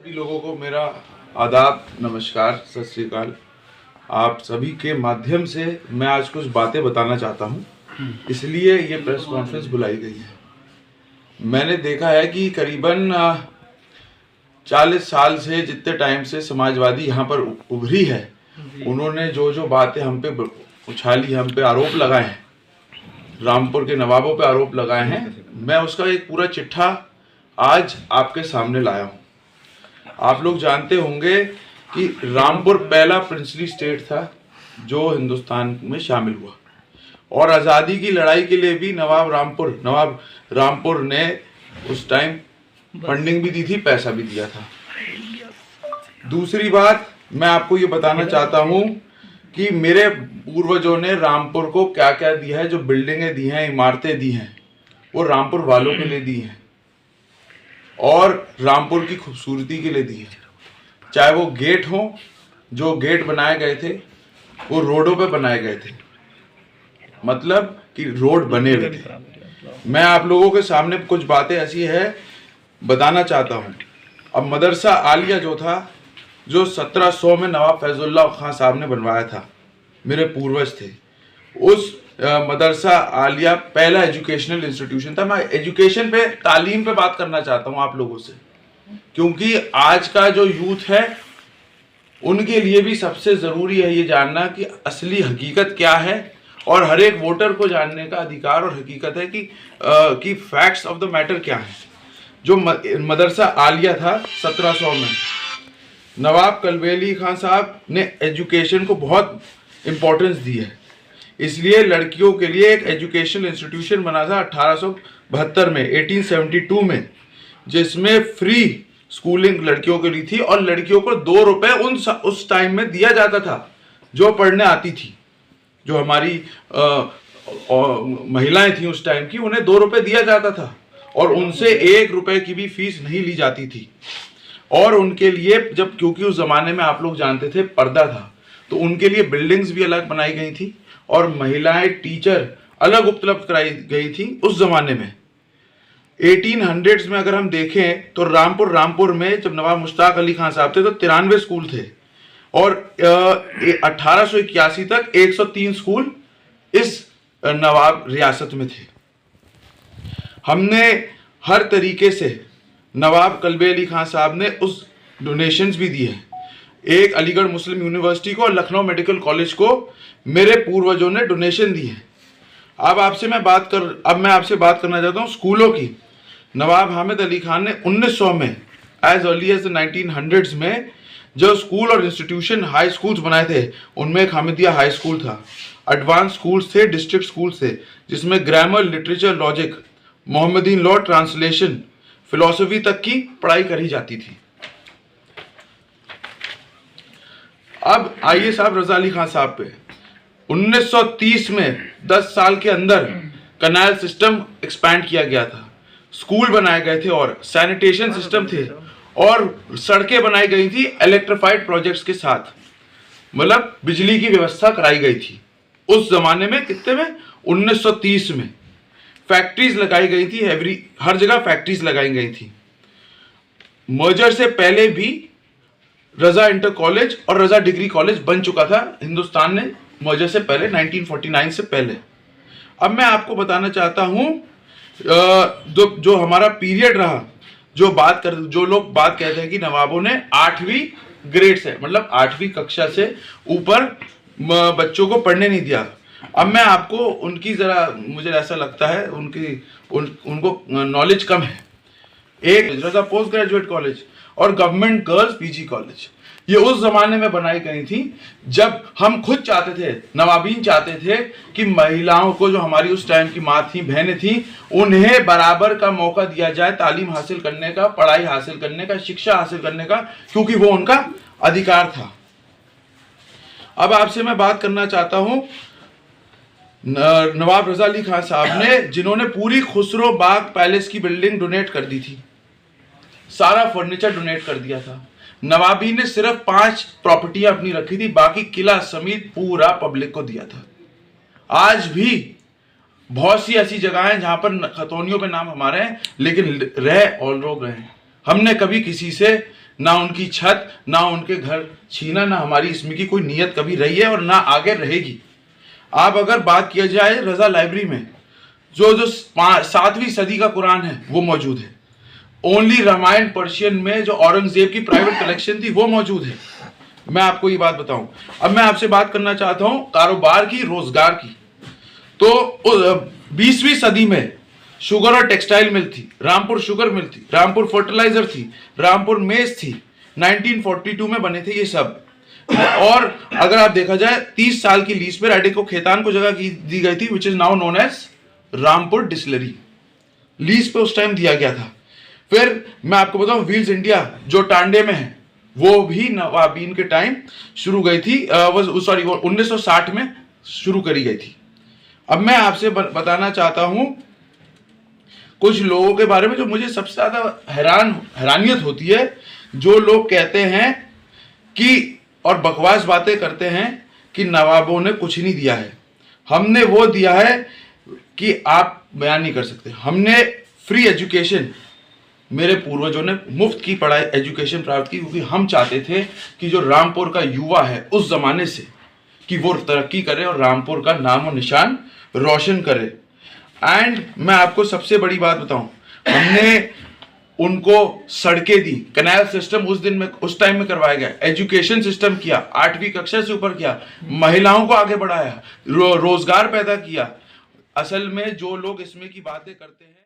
सभी लोगों को मेरा आदाब, नमस्कार, सत श्री अकाल। आप सभी के माध्यम से मैं आज कुछ बातें बताना चाहता हूं, इसलिए ये प्रेस कॉन्फ्रेंस बुलाई गई है। मैंने देखा है कि करीबन 40 साल से, जितने टाइम से समाजवादी यहाँ पर उभरी है, उन्होंने जो जो बातें हम पे उछाली, हम पे आरोप लगाए हैं, रामपुर के नवाबों पे आरोप लगाए हैं, मैं उसका एक पूरा चिट्ठा आज आपके सामने लाया हूँ। आप लोग जानते होंगे कि रामपुर पहला प्रिंसली स्टेट था जो हिंदुस्तान में शामिल हुआ, और आज़ादी की लड़ाई के लिए भी नवाब रामपुर ने उस टाइम फंडिंग भी दी थी, पैसा भी दिया था। दूसरी बात मैं आपको ये बताना चाहता हूँ कि मेरे पूर्वजों ने रामपुर को क्या क्या दिया है। जो बिल्डिंगें दी हैं, इमारतें दी हैं, वो रामपुर वालों के लिए दी हैं और रामपुर की खूबसूरती के लिए दी है। चाहे वो गेट हो, जो गेट बनाए गए थे वो रोडों पे बनाए गए थे, मतलब कि रोड बने हुए थे। मैं आप लोगों के सामने कुछ बातें ऐसी है बताना चाहता हूँ। अब मदरसा आलिया जो था, जो 1700 में नवाब फैजुल्लाह खान साहब ने बनवाया था, मेरे पूर्वज थे। उस मदरसा आलिया पहला एजुकेशनल इंस्टीट्यूशन था। मैं एजुकेशन पे, तालीम पे बात करना चाहता हूँ आप लोगों से, क्योंकि आज का जो यूथ है उनके लिए भी सबसे ज़रूरी है ये जानना कि असली हकीकत क्या है, और हर एक वोटर को जानने का अधिकार और हकीकत है कि फैक्ट्स ऑफ द मैटर क्या है। जो मदरसा आलिया था 1700 में, नवाब कलबेली खान साहब ने एजुकेशन को बहुत इम्पोर्टेंस दी है, इसलिए लड़कियों के लिए एक एजुकेशनल इंस्टीट्यूशन बना था 1872 में, 1872 में, जिसमें फ्री स्कूलिंग लड़कियों के लिए थी, और लड़कियों को 2 रुपए उस टाइम में दिया जाता था जो पढ़ने आती थी। जो हमारी महिलाएं थी उस टाइम की, उन्हें 2 रुपए दिया जाता था और उनसे 1 रुपए की भी फीस नहीं ली जाती थी। और उनके लिए, जब क्योंकि उस जमाने में आप लोग जानते थे पर्दा था, तो उनके लिए बिल्डिंग्स भी अलग बनाई गई थी और महिलाएं टीचर अलग उपलब्ध कराई गई थी उस जमाने में। 1800s में अगर हम देखें तो रामपुर में जब नवाब मुश्ताक अली खान साहब थे तो 93 स्कूल थे, और 1881 तक 103 स्कूल इस नवाब रियासत में थे। हमने हर तरीके से, नवाब कल्बे अली खान साहब ने उस डोनेशंस भी दिए हैं। एक अलीगढ़ मुस्लिम यूनिवर्सिटी को और लखनऊ मेडिकल कॉलेज को मेरे पूर्वजों ने डोनेशन दी है। अब मैं आपसे बात करना चाहता हूँ स्कूलों की। नवाब हामिद अली खान ने 1900 में, एज अर्ली एज 1900s में, जो स्कूल और इंस्टीट्यूशन हाई स्कूल्स बनाए थे, उनमें एक हामिदिया हाई स्कूल था, एडवांस स्कूल्स थे, डिस्ट्रिक्ट स्कूल्स थे, जिसमें grammar, literature, logic, Mohammedan law, translation, philosophy तक की पढ़ाई करी जाती थी। अब आइए साहब रजा अली खान साहब पे। 1930 में 10 साल के अंदर कनाल सिस्टम एक्सपैंड किया गया था, स्कूल बनाए गए थे और सैनिटेशन सिस्टम थे, और सड़कें बनाई गई थी इलेक्ट्रिफाइड प्रोजेक्ट्स के साथ, मतलब बिजली की व्यवस्था कराई गई थी उस जमाने में। कितने में? 1930 में। फैक्ट्रीज लगाई गई थी, हर जगह फैक्ट्रीज लगाई गई थी। मर्जर से पहले भी रजा इंटर कॉलेज और रजा डिग्री कॉलेज बन चुका था हिंदुस्तान ने, मर्जर से पहले, 1949 से पहले। अब मैं आपको बताना चाहता हूं जो हमारा पीरियड रहा, जो लोग बात कहते हैं कि नवाबों ने 8वीं ग्रेड से, मतलब 8वीं कक्षा से ऊपर बच्चों को पढ़ने नहीं दिया। अब मैं आपको उनकी मुझे ऐसा लगता है उनको नॉलेज कम है। एक रजा पोस्ट ग्रेजुएट कॉलेज और गवर्नमेंट गर्ल्स पीजी कॉलेज, ये उस जमाने में बनाई गई थी जब हम खुद चाहते थे, नवाबीन चाहते थे कि महिलाओं को, जो हमारी उस टाइम की माँ थी, बहनें थी, उन्हें बराबर का मौका दिया जाए तालीम हासिल करने का, पढ़ाई हासिल करने का, शिक्षा हासिल करने का, क्योंकि वो उनका अधिकार था। अब आपसे मैं बात करना चाहता हूं नवाब रजा अली खान साहब ने, जिन्होंने पूरी खुसरो बाग पैलेस की बिल्डिंग डोनेट कर दी थी, सारा फर्नीचर डोनेट कर दिया था। नवाबी ने सिर्फ 5 प्रॉपर्टियां अपनी रखी थी, बाकी किला समेत पूरा पब्लिक को दिया था। आज भी बहुत सी ऐसी जगह हैं जहां पर खतौनियों पे नाम हमारे हैं, लेकिन रह और लोग रहे। हमने कभी किसी से ना उनकी छत, ना उनके घर छीना, ना हमारी इसमें की कोई नीयत कभी रही है और ना आगे रहेगी। आप अगर बात किया जाए रजा लाइब्रेरी में जो 7वीं सदी का कुरान है वो मौजूद है। ओनली रामायण पर्शियन में जो औरंगजेब की प्राइवेट कलेक्शन थी वो मौजूद है। मैं आपको ये बात बताऊं। अब मैं आपसे बात करना चाहता हूं कारोबार की, रोजगार की। तो 20वीं सदी में शुगर और टेक्सटाइल मिल थी, रामपुर शुगर मिल थी, रामपुर फर्टिलाइजर थी, रामपुर मेज थी, 1942 में बने थे ये सब। और अगर आप देखा जाए 30 साल की लीज पे रैडिको खेतान को जगह दी गई थी, which is now known as Rampur distillery. Lease पे उस टाइम दिया गया था। फिर मैं आपको बताऊं व्हील्स इंडिया जो टांडे में है वो भी नवाबीन के टाइम शुरू गई थी, सॉरी वो 1960 में शुरू करी गई थी। अब मैं आपसे बताना चाहता हूं कुछ लोगों के बारे में जो मुझे सबसे ज्यादा हैरानियत होती है। जो लोग कहते हैं कि और बकवास बातें करते हैं कि नवाबों ने कुछ नहीं दिया है, हमने वो दिया है कि आप बयान नहीं कर सकते। हमने फ्री एजुकेशन, मेरे पूर्वजों ने मुफ्त की पढ़ाई एजुकेशन प्राप्त की, क्योंकि हम चाहते थे कि जो रामपुर का युवा है उस जमाने से कि वो तरक्की करे और रामपुर का नाम और निशान रोशन करे। एंड मैं आपको सबसे बड़ी बात बताऊं, हमने उनको सड़कें दी, कैनाल सिस्टम उस टाइम में करवाया गया, एजुकेशन सिस्टम किया, 8वीं कक्षा से ऊपर किया, महिलाओं को आगे बढ़ाया, रोजगार पैदा किया। असल में जो लोग इसमें की बातें करते हैं